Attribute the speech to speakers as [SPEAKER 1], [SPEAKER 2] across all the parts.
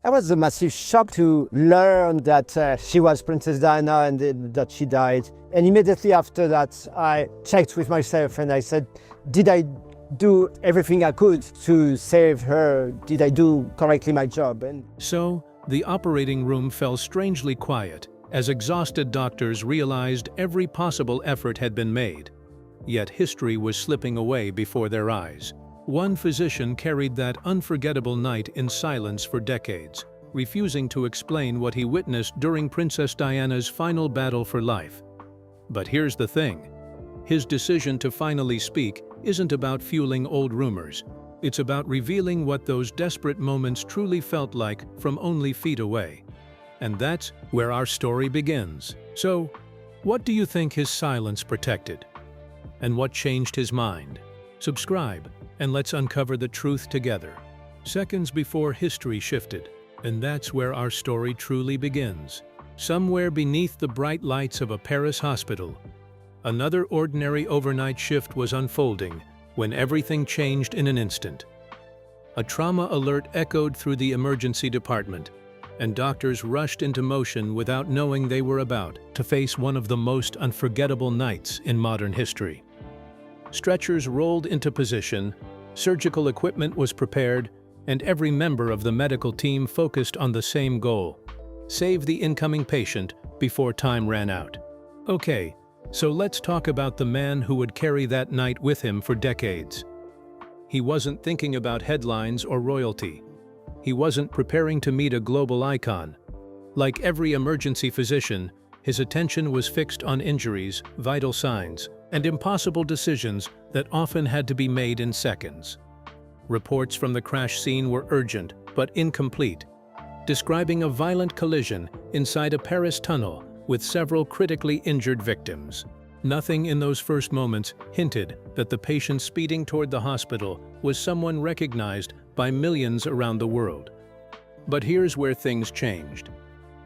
[SPEAKER 1] It was a massive shock to learn that she was Princess Diana and that she died. And immediately after that, I checked with myself and I said, did I do everything I could to save her? Did I do correctly my job? And
[SPEAKER 2] So, the operating room fell strangely quiet as exhausted doctors realized every possible effort had been made. Yet history was slipping away before their eyes. One physician carried that unforgettable night in silence for decades, refusing to explain what he witnessed during Princess Diana's final battle for life. But here's the thing. His decision to finally speak isn't about fueling old rumors. It's about revealing what those desperate moments truly felt like from only feet away. And that's where our story begins. So, what do you think his silence protected? And what changed his mind? Subscribe, and let's uncover the truth together. Seconds before history shifted, and that's where our story truly begins. Somewhere beneath the bright lights of a Paris hospital, another ordinary overnight shift was unfolding when everything changed in an instant. A trauma alert echoed through the emergency department, and doctors rushed into motion without knowing they were about to face one of the most unforgettable nights in modern history. Stretchers rolled into position, surgical equipment was prepared, and every member of the medical team focused on the same goal: save the incoming patient before time ran out. Okay, so let's talk about the man who would carry that night with him for decades. He wasn't thinking about headlines or royalty. He wasn't preparing to meet a global icon. Like every emergency physician, his attention was fixed on injuries, vital signs, and impossible decisions that often had to be made in seconds. Reports from the crash scene were urgent but incomplete, describing a violent collision inside a Paris tunnel with several critically injured victims. Nothing in those first moments hinted that the patient speeding toward the hospital was someone recognized by millions around the world. But here's where things changed.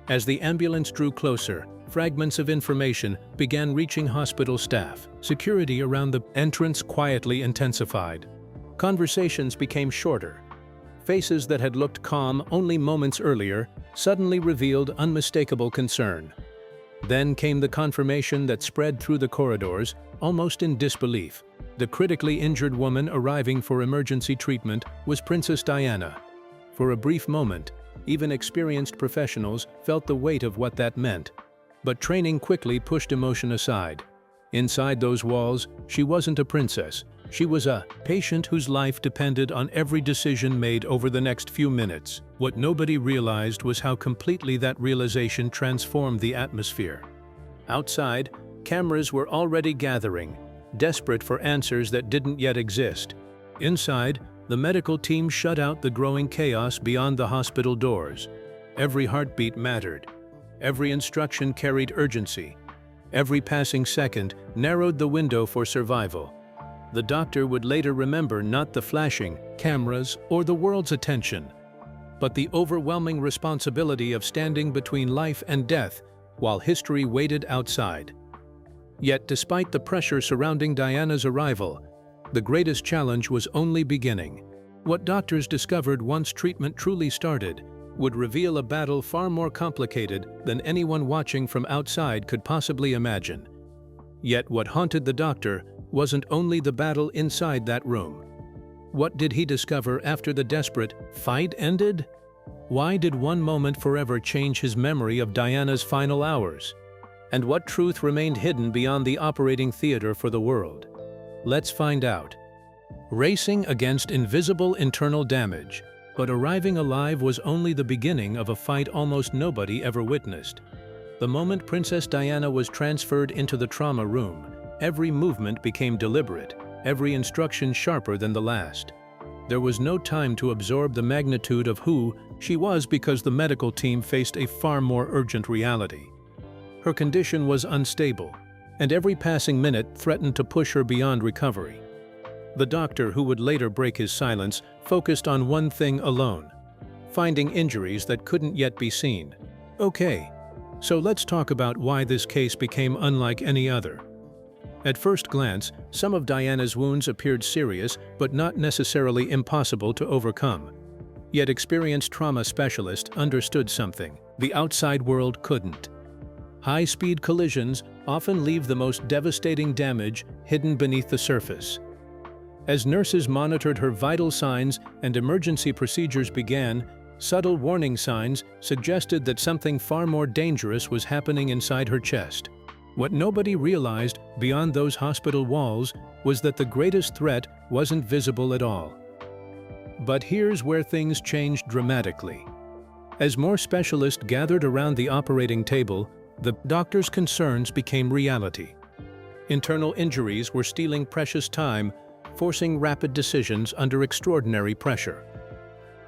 [SPEAKER 2] As the ambulance drew closer, fragments of information began reaching hospital staff. Security around the entrance quietly intensified. Conversations became shorter. Faces that had looked calm only moments earlier suddenly revealed unmistakable concern. Then came the confirmation that spread through the corridors, almost in disbelief. The critically injured woman arriving for emergency treatment was Princess Diana. For a brief moment, even experienced professionals felt the weight of what that meant. But training quickly pushed emotion aside. Inside those walls, she wasn't a princess. She was a patient whose life depended on every decision made over the next few minutes. What nobody realized was how completely that realization transformed the atmosphere. Outside, cameras were already gathering, desperate for answers that didn't yet exist. Inside, the medical team shut out the growing chaos beyond the hospital doors. Every heartbeat mattered. Every instruction carried urgency. Every passing second narrowed the window for survival. The doctor would later remember not the flashing cameras or the world's attention, but the overwhelming responsibility of standing between life and death while history waited outside. Yet despite the pressure surrounding Diana's arrival, the greatest challenge was only beginning. What doctors discovered once treatment truly started would reveal a battle far more complicated than anyone watching from outside could possibly imagine. Yet what haunted the doctor wasn't only the battle inside that room. What did he discover after the desperate fight ended? Why did one moment forever change his memory of Diana's final hours? And what truth remained hidden beyond the operating theater for the world? Let's find out. Racing against invisible internal damage, but arriving alive was only the beginning of a fight almost nobody ever witnessed. The moment Princess Diana was transferred into the trauma room, every movement became deliberate, every instruction sharper than the last. There was no time to absorb the magnitude of who she was because the medical team faced a far more urgent reality. Her condition was unstable, and every passing minute threatened to push her beyond recovery. The doctor, who would later break his silence, focused on one thing alone: finding injuries that couldn't yet be seen. Okay, so let's talk about why this case became unlike any other. At first glance, some of Diana's wounds appeared serious but not necessarily impossible to overcome. Yet experienced trauma specialists understood something the outside world couldn't. High-speed collisions often leave the most devastating damage hidden beneath the surface. As nurses monitored her vital signs and emergency procedures began, subtle warning signs suggested that something far more dangerous was happening inside her chest. What nobody realized beyond those hospital walls was that the greatest threat wasn't visible at all. But here's where things changed dramatically. As more specialists gathered around the operating table, the doctor's concerns became reality. Internal injuries were stealing precious time, forcing rapid decisions under extraordinary pressure.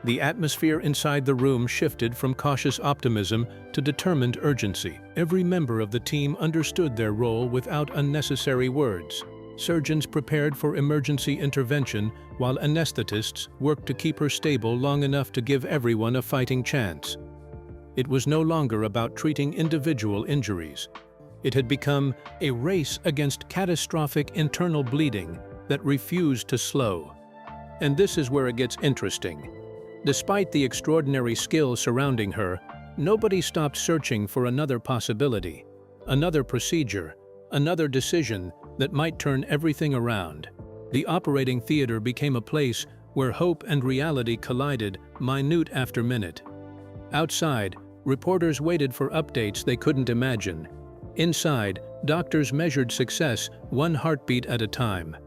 [SPEAKER 2] The atmosphere inside the room shifted from cautious optimism to determined urgency. Every member of the team understood their role without unnecessary words. Surgeons prepared for emergency intervention, while anesthetists worked to keep her stable long enough to give everyone a fighting chance. It was no longer about treating individual injuries. It had become a race against catastrophic internal bleeding that refused to slow. And this is where it gets interesting. Despite the extraordinary skill surrounding her, nobody stopped searching for another possibility, another procedure, another decision that might turn everything around. The operating theater became a place where hope and reality collided minute after minute. Outside, reporters waited for updates they couldn't imagine. Inside, doctors measured success one heartbeat at a time.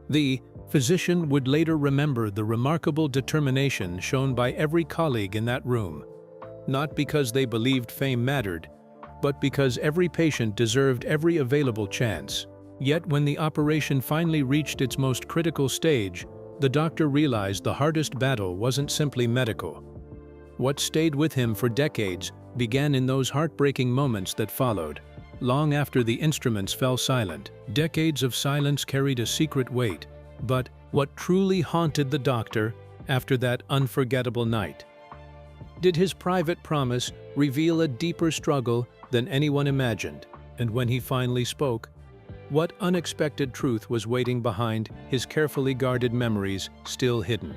[SPEAKER 2] The physician would later remember the remarkable determination shown by every colleague in that room, not because they believed fame mattered, but because every patient deserved every available chance. Yet when the operation finally reached its most critical stage, the doctor realized the hardest battle wasn't simply medical. What stayed with him for decades began in those heartbreaking moments that followed. Long after the instruments fell silent, decades of silence carried a secret weight. But what truly haunted the doctor after that unforgettable night? Did his private promise reveal a deeper struggle than anyone imagined? And when he finally spoke, what unexpected truth was waiting behind his carefully guarded memories still hidden?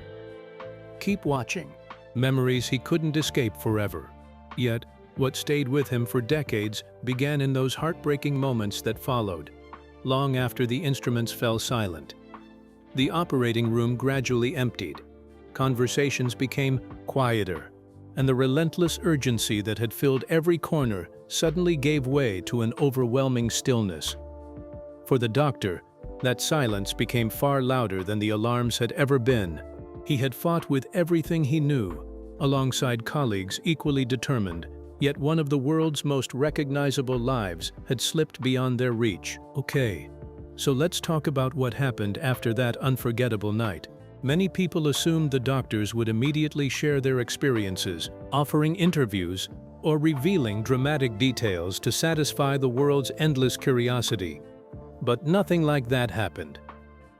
[SPEAKER 2] Keep watching. Memories he couldn't escape forever. Yet, what stayed with him for decades began in those heartbreaking moments that followed, long after the instruments fell silent. The operating room gradually emptied. Conversations became quieter, and the relentless urgency that had filled every corner suddenly gave way to an overwhelming stillness. For the doctor, that silence became far louder than the alarms had ever been. He had fought with everything he knew, alongside colleagues equally determined, yet one of the world's most recognizable lives had slipped beyond their reach. Okay, so let's talk about what happened after that unforgettable night. Many people assumed the doctors would immediately share their experiences, offering interviews or revealing dramatic details to satisfy the world's endless curiosity. But nothing like that happened.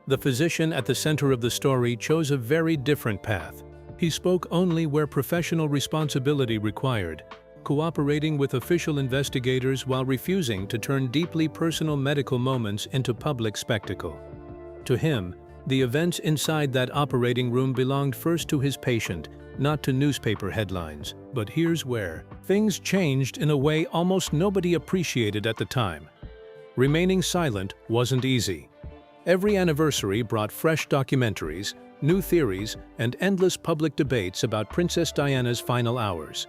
[SPEAKER 2] The physician at the center of the story chose a very different path. He spoke only where professional responsibility required, cooperating with official investigators while refusing to turn deeply personal medical moments into public spectacle. To him, the events inside that operating room belonged first to his patient, not to newspaper headlines. But here's where things changed in a way almost nobody appreciated at the time. Remaining silent wasn't easy. Every anniversary brought fresh documentaries, new theories, and endless public debates about Princess Diana's final hours.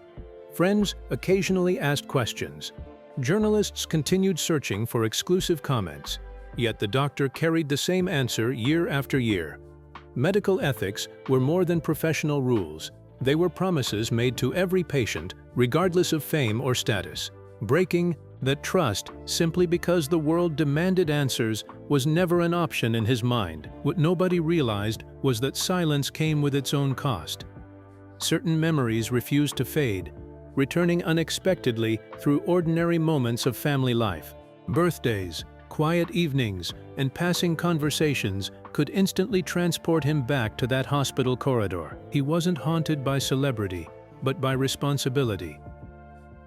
[SPEAKER 2] Friends occasionally asked questions. Journalists continued searching for exclusive comments, yet the doctor carried the same answer year after year. Medical ethics were more than professional rules. They were promises made to every patient, regardless of fame or status. Breaking that trust simply because the world demanded answers was never an option in his mind. What nobody realized was that silence came with its own cost. Certain memories refused to fade, returning unexpectedly through ordinary moments of family life. Birthdays, quiet evenings, and passing conversations could instantly transport him back to that hospital corridor. He wasn't haunted by celebrity, but by responsibility.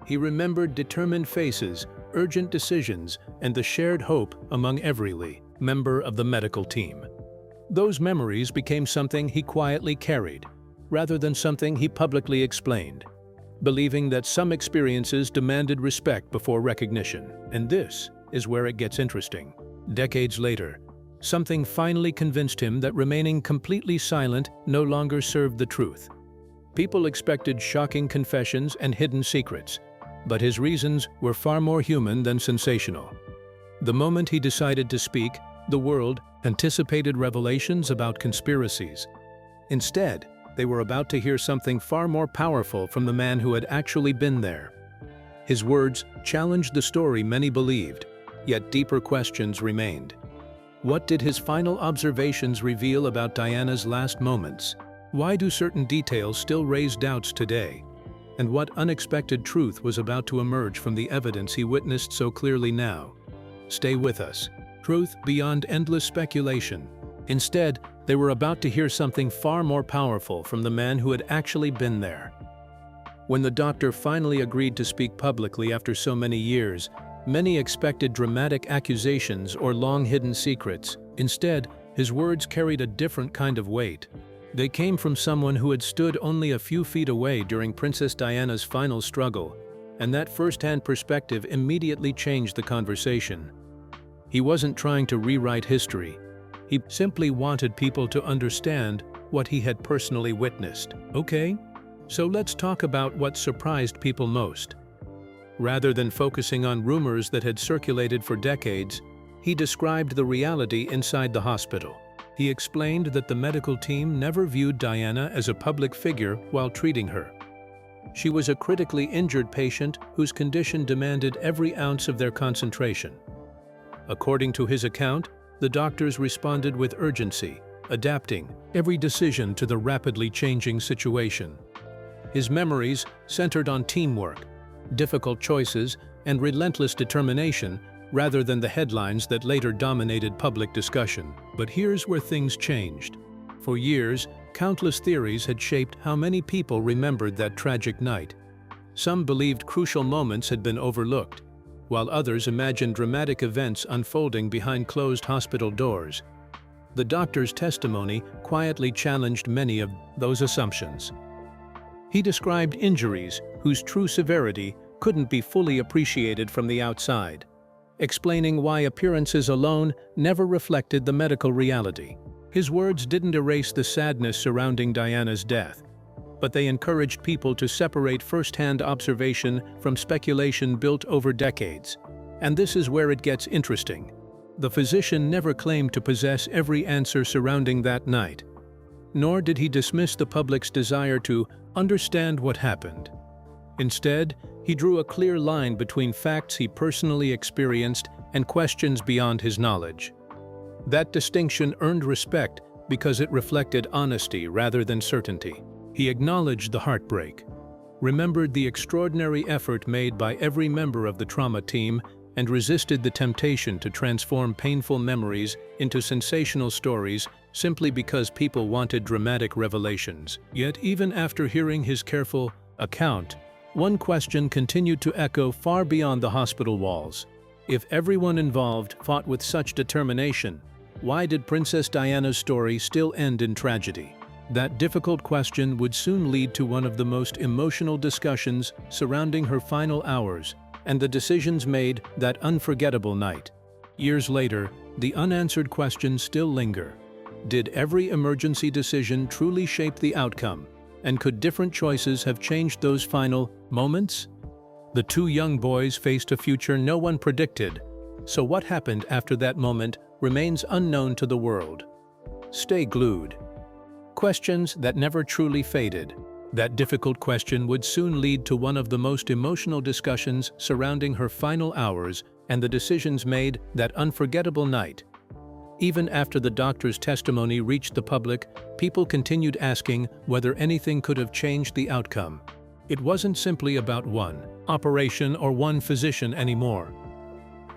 [SPEAKER 2] He remembered determined faces, urgent decisions, and the shared hope among every member of the medical team. Those memories became something he quietly carried, rather than something he publicly explained, believing that some experiences demanded respect before recognition. And this is where it gets interesting. Decades later, something finally convinced him that remaining completely silent no longer served the truth. People expected shocking confessions and hidden secrets, but his reasons were far more human than sensational. The moment he decided to speak, the world anticipated revelations about conspiracies. Instead, they were about to hear something far more powerful from the man who had actually been there. His words challenged the story many believed, yet deeper questions remained. What did his final observations reveal about Diana's last moments? Why do certain details still raise doubts today? And what unexpected truth was about to emerge from the evidence he witnessed so clearly now? Stay with us. Truth beyond endless speculation. Instead, they were about to hear something far more powerful from the man who had actually been there. When the doctor finally agreed to speak publicly after so many years, many expected dramatic accusations or long-hidden secrets. Instead, his words carried a different kind of weight. They came from someone who had stood only a few feet away during Princess Diana's final struggle, and that first-hand perspective immediately changed the conversation. He wasn't trying to rewrite history. He simply wanted people to understand what he had personally witnessed. Okay, so let's talk about what surprised people most. Rather than focusing on rumors that had circulated for decades, he described the reality inside the hospital. He explained that the medical team never viewed Diana as a public figure while treating her. She was a critically injured patient whose condition demanded every ounce of their concentration. According to his account, the doctors responded with urgency, adapting every decision to the rapidly changing situation. His memories centered on teamwork, difficult choices, and relentless determination rather than the headlines that later dominated public discussion. But here's where things changed. For years, countless theories had shaped how many people remembered that tragic night. Some believed crucial moments had been overlooked, while others imagined dramatic events unfolding behind closed hospital doors. The doctor's testimony quietly challenged many of those assumptions. He described injuries whose true severity couldn't be fully appreciated from the outside, explaining why appearances alone never reflected the medical reality. His words didn't erase the sadness surrounding Diana's death, but they encouraged people to separate first-hand observation from speculation built over decades. And this is where it gets interesting. The physician never claimed to possess every answer surrounding that night, nor did he dismiss the public's desire to understand what happened. Instead, he drew a clear line between facts he personally experienced and questions beyond his knowledge. That distinction earned respect because it reflected honesty rather than certainty. He acknowledged the heartbreak, remembered the extraordinary effort made by every member of the trauma team, and resisted the temptation to transform painful memories into sensational stories simply because people wanted dramatic revelations. Yet even after hearing his careful account, one question continued to echo far beyond the hospital walls. If everyone involved fought with such determination, why did Princess Diana's story still end in tragedy? That difficult question would soon lead to one of the most emotional discussions surrounding her final hours and the decisions made that unforgettable night. Years later, the unanswered questions still linger. Did every emergency decision truly shape the outcome? And could different choices have changed those final moments? The two young boys faced a future no one predicted, so what happened after that moment remains unknown to the world. Stay glued. Questions that never truly faded. That difficult question would soon lead to one of the most emotional discussions surrounding her final hours and the decisions made that unforgettable night. Even after the doctor's testimony reached the public, people continued asking whether anything could have changed the outcome. It wasn't simply about one operation or one physician anymore.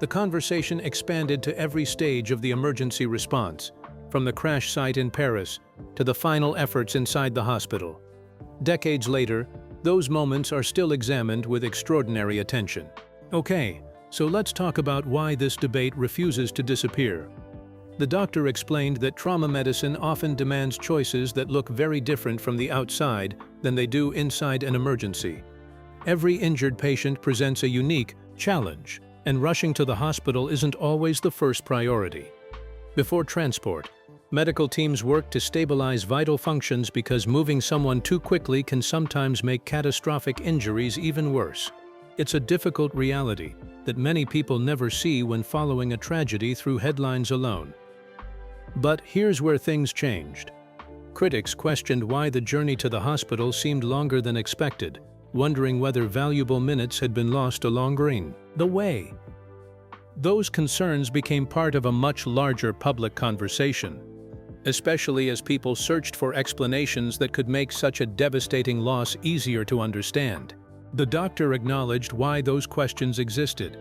[SPEAKER 2] The conversation expanded to every stage of the emergency response, from the crash site in Paris to the final efforts inside the hospital. Decades later, those moments are still examined with extraordinary attention. Okay, so let's talk about why this debate refuses to disappear. The doctor explained that trauma medicine often demands choices that look very different from the outside than they do inside an emergency. Every injured patient presents a unique challenge, and rushing to the hospital isn't always the first priority. Before transport, medical teams work to stabilize vital functions because moving someone too quickly can sometimes make catastrophic injuries even worse. It's a difficult reality that many people never see when following a tragedy through headlines alone. But here's where things changed. Critics questioned why the journey to the hospital seemed longer than expected, wondering whether valuable minutes had been lost along the way. Those concerns became part of a much larger public conversation, especially as people searched for explanations that could make such a devastating loss easier to understand. The doctor acknowledged why those questions existed,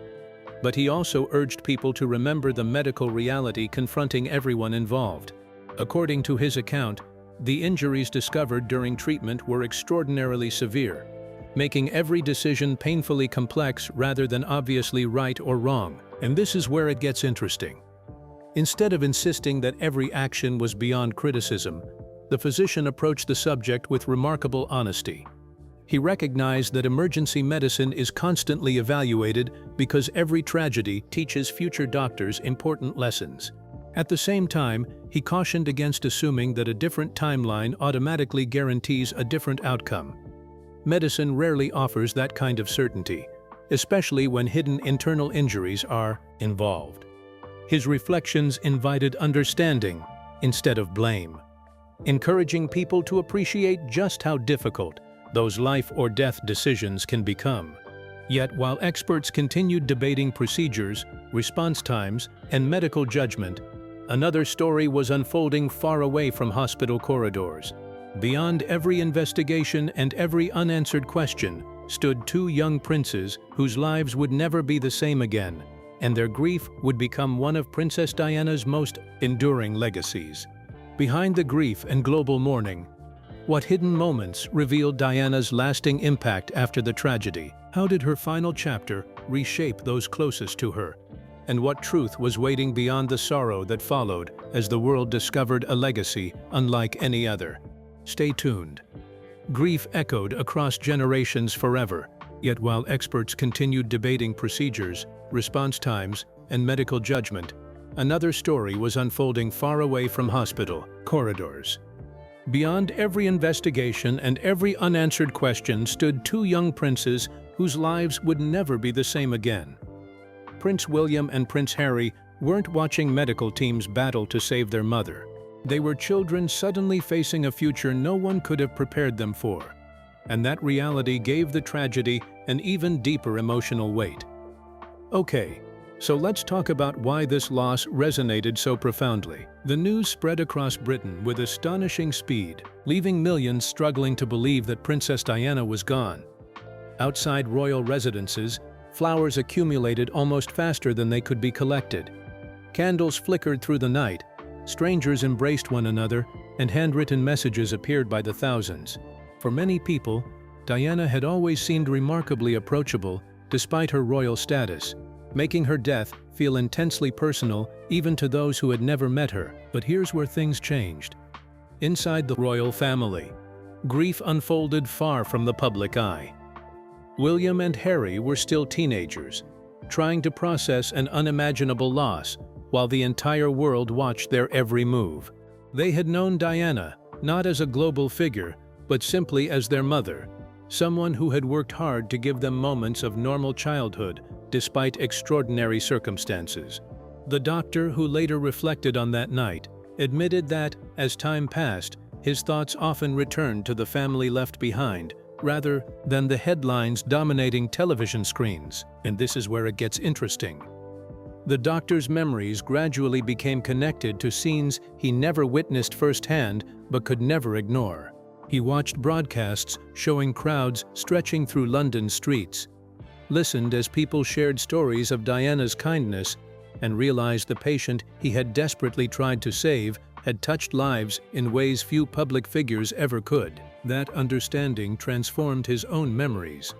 [SPEAKER 2] but he also urged people to remember the medical reality confronting everyone involved. According to his account, the injuries discovered during treatment were extraordinarily severe, making every decision painfully complex rather than obviously right or wrong. And this is where it gets interesting. Instead of insisting that every action was beyond criticism, the physician approached the subject with remarkable honesty. He recognized that emergency medicine is constantly evaluated because every tragedy teaches future doctors important lessons. At the same time, he cautioned against assuming that a different timeline automatically guarantees a different outcome. Medicine rarely offers that kind of certainty, especially when hidden internal injuries are involved. His reflections invited understanding instead of blame, encouraging people to appreciate just how difficult those life or death decisions can become. Yet while experts continued debating procedures, response times, and medical judgment, another story was unfolding far away from hospital corridors. Beyond every investigation and every unanswered question stood two young princes whose lives would never be the same again, and their grief would become one of Princess Diana's most enduring legacies. Behind the grief and global mourning, what hidden moments revealed Diana's lasting impact after the tragedy? How did her final chapter reshape those closest to her? And what truth was waiting beyond the sorrow that followed as the world discovered a legacy unlike any other? Stay tuned. Grief echoed across generations forever, yet while experts continued debating procedures, response times, and medical judgment, another story was unfolding far away from hospital corridors. Beyond every investigation and every unanswered question stood two young princes whose lives would never be the same again. Prince William and Prince Harry weren't watching medical teams battle to save their mother. They were children suddenly facing a future no one could have prepared them for, and that reality gave the tragedy an even deeper emotional weight. Okay, so let's talk about why this loss resonated so profoundly. The news spread across Britain with astonishing speed, leaving millions struggling to believe that Princess Diana was gone. Outside royal residences, flowers accumulated almost faster than they could be collected. Candles flickered through the night, strangers embraced one another, and handwritten messages appeared by the thousands. For many people, Diana had always seemed remarkably approachable despite her royal status, making her death feel intensely personal even to those who had never met her. But here's where things changed. Inside the royal family, grief unfolded far from the public eye. William and Harry were still teenagers, trying to process an unimaginable loss, while the entire world watched their every move. They had known Diana, not as a global figure, but simply as their mother, someone who had worked hard to give them moments of normal childhood despite extraordinary circumstances. The doctor, who later reflected on that night, admitted that, as time passed, his thoughts often returned to the family left behind, rather than the headlines dominating television screens. And this is where it gets interesting. The doctor's memories gradually became connected to scenes he never witnessed firsthand but could never ignore. He watched broadcasts showing crowds stretching through London's streets, listened as people shared stories of Diana's kindness, and realized the patient he had desperately tried to save had touched lives in ways few public figures ever could. That understanding transformed his own memories.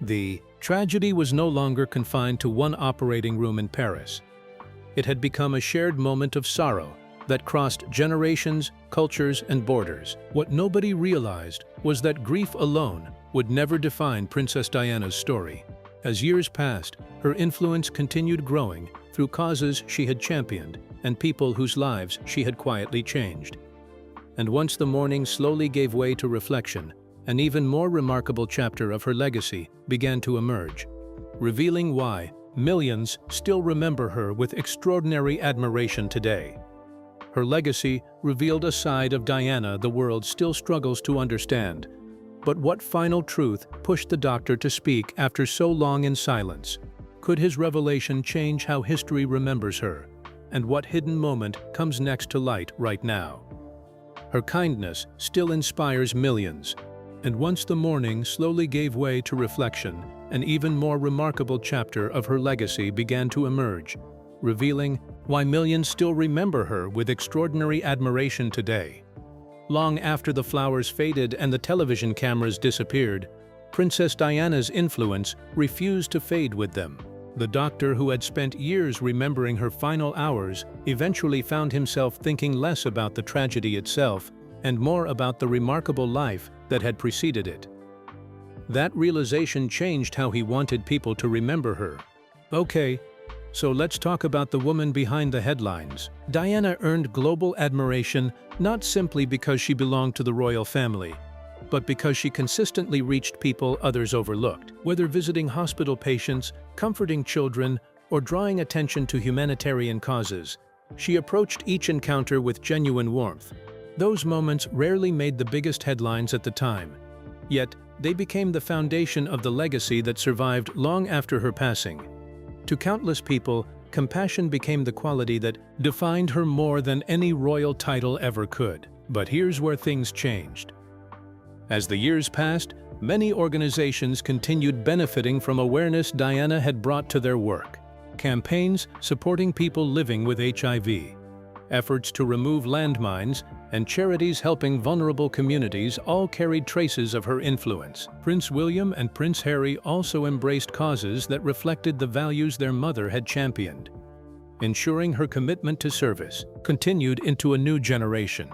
[SPEAKER 2] The tragedy was no longer confined to one operating room in Paris. It had become a shared moment of sorrow that crossed generations, cultures, and borders. What nobody realized was that grief alone would never define Princess Diana's story. As years passed, her influence continued growing through causes she had championed and people whose lives she had quietly changed. And once the mourning slowly gave way to reflection, an even more remarkable chapter of her legacy began to emerge, revealing why millions still remember her with extraordinary admiration today. Her legacy revealed a side of Diana the world still struggles to understand. But what final truth pushed the doctor to speak after so long in silence? Could his revelation change how history remembers her? And what hidden moment comes next to light right now? Her kindness still inspires millions. And once the mourning slowly gave way to reflection, an even more remarkable chapter of her legacy began to emerge, revealing why millions still remember her with extraordinary admiration today. Long after the flowers faded and the television cameras disappeared, Princess Diana's influence refused to fade with them. The doctor, who had spent years remembering her final hours, eventually found himself thinking less about the tragedy itself and more about the remarkable life that had preceded it. That realization changed how he wanted people to remember her. Okay, so let's talk about the woman behind the headlines. Diana earned global admiration not simply because she belonged to the royal family, but because she consistently reached people others overlooked. Whether visiting hospital patients, comforting children, or drawing attention to humanitarian causes, she approached each encounter with genuine warmth. Those moments rarely made the biggest headlines at the time, yet they became the foundation of the legacy that survived long after her passing. To countless people, compassion became the quality that defined her more than any royal title ever could. But here's where things changed. As the years passed, many organizations continued benefiting from awareness Diana had brought to their work. Campaigns supporting people living with HIV, efforts to remove landmines, and charities helping vulnerable communities all carried traces of her influence. Prince William and Prince Harry also embraced causes that reflected the values their mother had championed, ensuring her commitment to service continued into a new generation.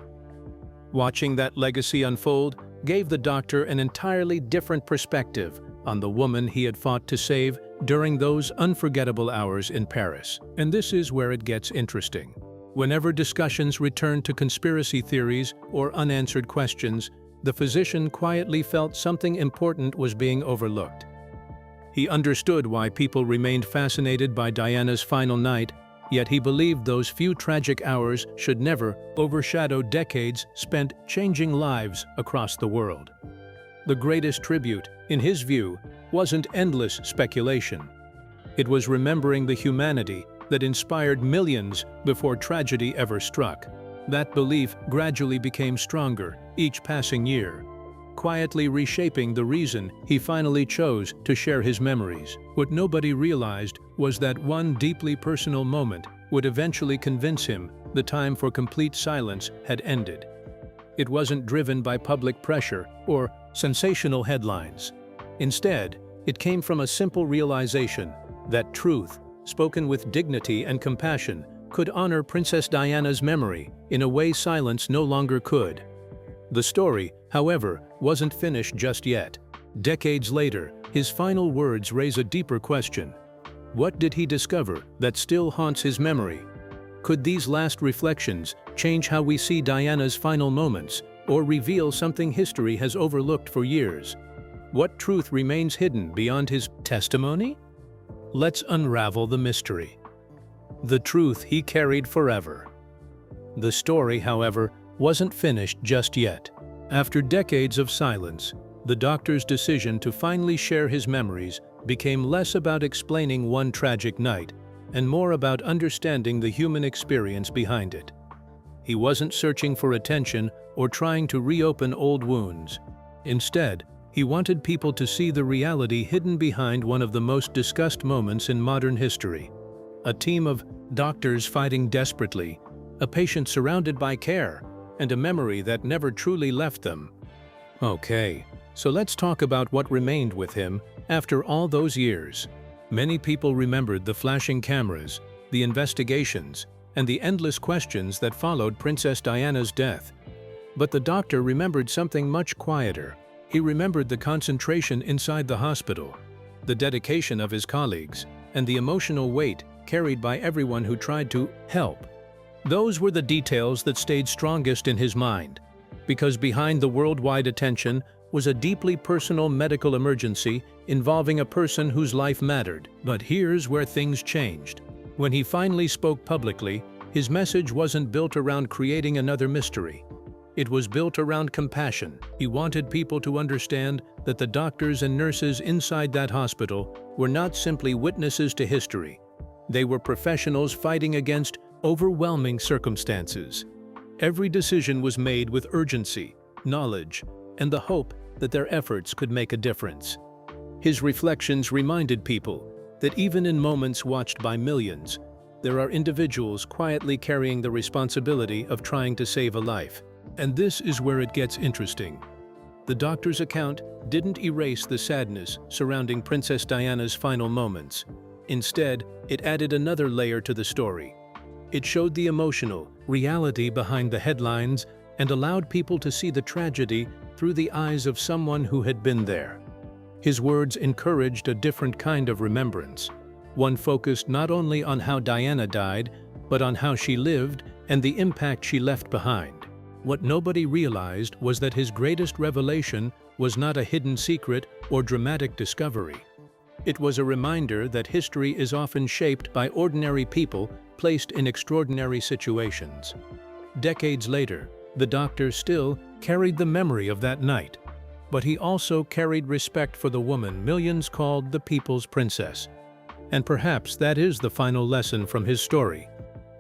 [SPEAKER 2] Watching that legacy unfold gave the doctor an entirely different perspective on the woman he had fought to save during those unforgettable hours in Paris. And this is where it gets interesting. Whenever discussions returned to conspiracy theories or unanswered questions, the physician quietly felt something important was being overlooked. He understood why people remained fascinated by Diana's final night, yet he believed those few tragic hours should never overshadow decades spent changing lives across the world. The greatest tribute, in his view, wasn't endless speculation. It was remembering the humanity that inspired millions before tragedy ever struck. That belief gradually became stronger each passing year, quietly reshaping the reason he finally chose to share his memories. What nobody realized was that one deeply personal moment would eventually convince him the time for complete silence had ended. It wasn't driven by public pressure or sensational headlines. Instead, it came from a simple realization that truth, spoken with dignity and compassion, could honor Princess Diana's memory in a way silence no longer could. The story, however, wasn't finished just yet. Decades later, his final words raise a deeper question. What did he discover that still haunts his memory? Could these last reflections change how we see Diana's final moments, or reveal something history has overlooked for years? What truth remains hidden beyond his testimony? Let's unravel the mystery. The truth he carried forever. The story, however, wasn't finished just yet. After decades of silence, the doctor's decision to finally share his memories became less about explaining one tragic night and more about understanding the human experience behind it. He wasn't searching for attention or trying to reopen old wounds. Instead, he wanted people to see the reality hidden behind one of the most discussed moments in modern history. A team of doctors fighting desperately, a patient surrounded by care, and a memory that never truly left them. Okay, so let's talk about what remained with him after all those years. Many people remembered the flashing cameras, the investigations, and the endless questions that followed Princess Diana's death. But the doctor remembered something much quieter. He remembered the concentration inside the hospital, the dedication of his colleagues, and the emotional weight carried by everyone who tried to help. Those were the details that stayed strongest in his mind, because behind the worldwide attention was a deeply personal medical emergency involving a person whose life mattered. But here's where things changed. When he finally spoke publicly, his message wasn't built around creating another mystery. It was built around compassion. He wanted people to understand that the doctors and nurses inside that hospital were not simply witnesses to history. They were professionals fighting against overwhelming circumstances. Every decision was made with urgency, knowledge, and the hope that their efforts could make a difference. His reflections reminded people that even in moments watched by millions, there are individuals quietly carrying the responsibility of trying to save a life. And this is where it gets interesting. The doctor's account didn't erase the sadness surrounding Princess Diana's final moments. Instead, it added another layer to the story. It showed the emotional reality behind the headlines and allowed people to see the tragedy through the eyes of someone who had been there. His words encouraged a different kind of remembrance, one focused not only on how Diana died, but on how she lived and the impact she left behind. What nobody realized was that his greatest revelation was not a hidden secret or dramatic discovery. It was a reminder that history is often shaped by ordinary people placed in extraordinary situations. Decades later, the doctor still carried the memory of that night, but he also carried respect for the woman millions called the People's Princess. And perhaps that is the final lesson from his story.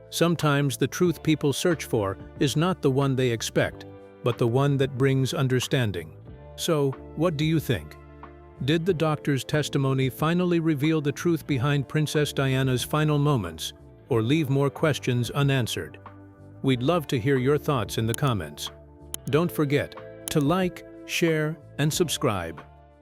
[SPEAKER 2] Sometimes the truth people search for is not the one they expect, but the one that brings understanding. So, what do you think? Did the doctor's testimony finally reveal the truth behind Princess Diana's final moments, or leave more questions unanswered? We'd love to hear your thoughts in the comments. Don't forget to like, share, and subscribe.